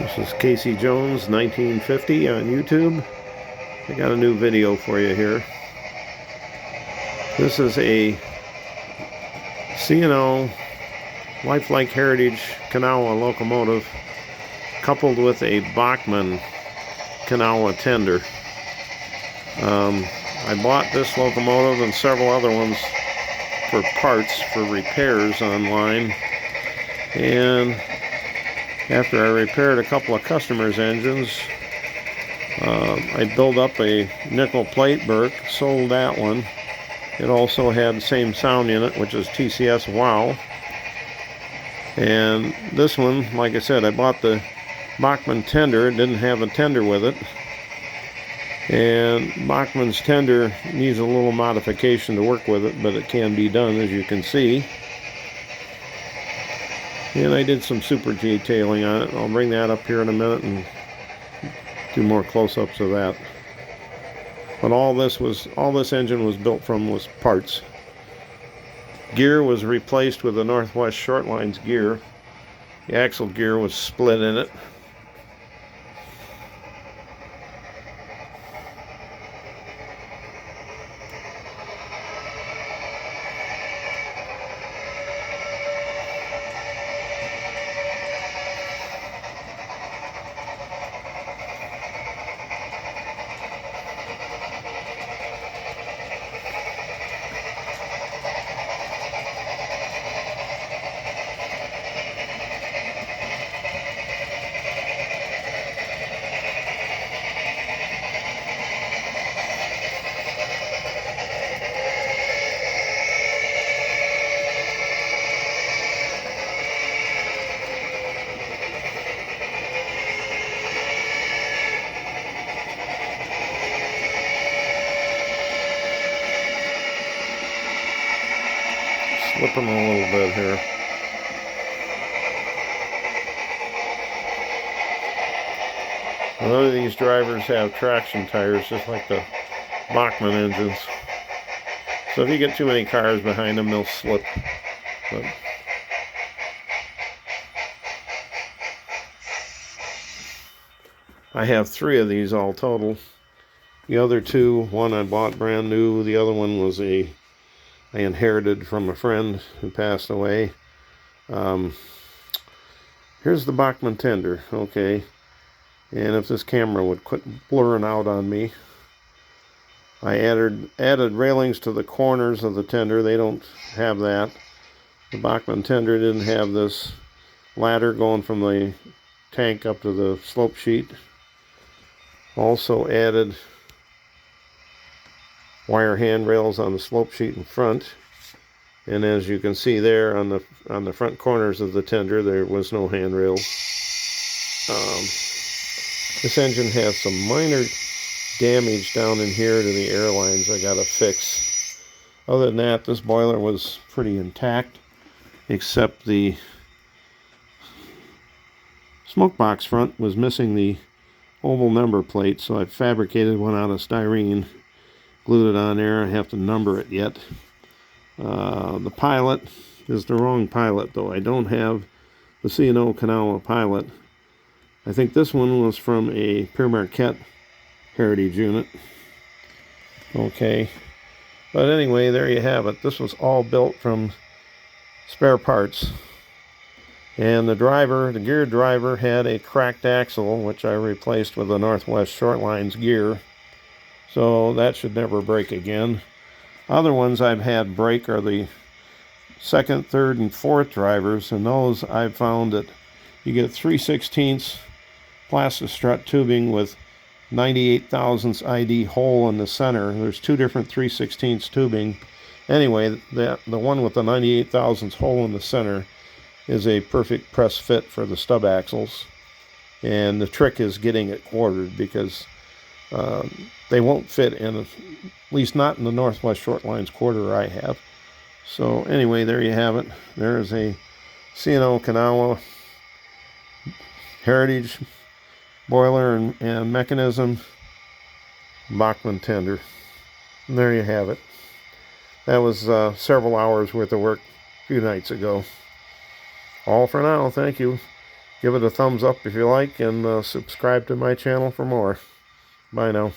This is Casey Jones 1950 on YouTube. I got a new video for you here. This is a C&O lifelike Heritge Kanawha locomotive coupled with a Bachmann Kanawha tender. I bought this locomotive and several other ones for parts for repairs online, and after I repaired a couple of customers' engines, I built up a nickel plate Burke, sold that one. It also had the same sound unit, which is TCS Wow. And this one, like I said, I bought the Bachmann tender. It didn't have a tender with it. And Bachmann's tender needs a little modification to work with it, but it can be done, as you can see. And I did some super detailing on it. I'll bring that up here in a minute and do more close-ups of that. But all this engine was built from was parts. Gear was replaced with the Northwest Shortlines gear. The axle gear was split in it. Slip them a little bit here. None of these drivers have traction tires, just like the Bachmann engines. So if you get too many cars behind them, they'll slip. But I have 3 of these all total. The other 2, one I bought brand new, the other one was I inherited from a friend who passed away. Here's the Bachmann tender, okay. And if this camera would quit blurring out on me, I added railings to the corners of the tender. They don't have that. The Bachmann tender didn't have this ladder going from the tank up to the slope sheet. Also added wire handrails on the slope sheet in front, and as you can see there on the front corners of the tender, there was no handrails. This engine has some minor damage down in here to the air lines I gotta fix. Other than that, this boiler was pretty intact, except the smoke box front was missing the oval number plate, so I fabricated one out of styrene, glued it on there. I have to number it yet. The pilot is the wrong pilot, though. I don't have the C&O Kanawha pilot. I think this one was from a Pure Marquette Heritge unit. Okay. But anyway, there you have it. This was all built from spare parts. And the gear driver had a cracked axle, which I replaced with a Northwest Shortlines gear. So that should never break again. Other ones I've had break are the 2nd, 3rd, and 4th drivers, and those I've found that you get 3/16 plastic strut tubing with 98 thousandths ID hole in the center. There's 2 different 3/16 tubing. Anyway, the one with the 98 thousandths hole in the center is a perfect press fit for the stub axles, and the trick is getting it quartered, because they won't fit in, at least not in the Northwest Shortlines quarter I have. So anyway, there you have it. There is a C&O Kanawha Heritge boiler and mechanism, Bachmann tender. And there you have it. That was several hours worth of work a few nights ago. All for now. Thank you. Give it a thumbs up if you like, and subscribe to my channel for more. Bye now.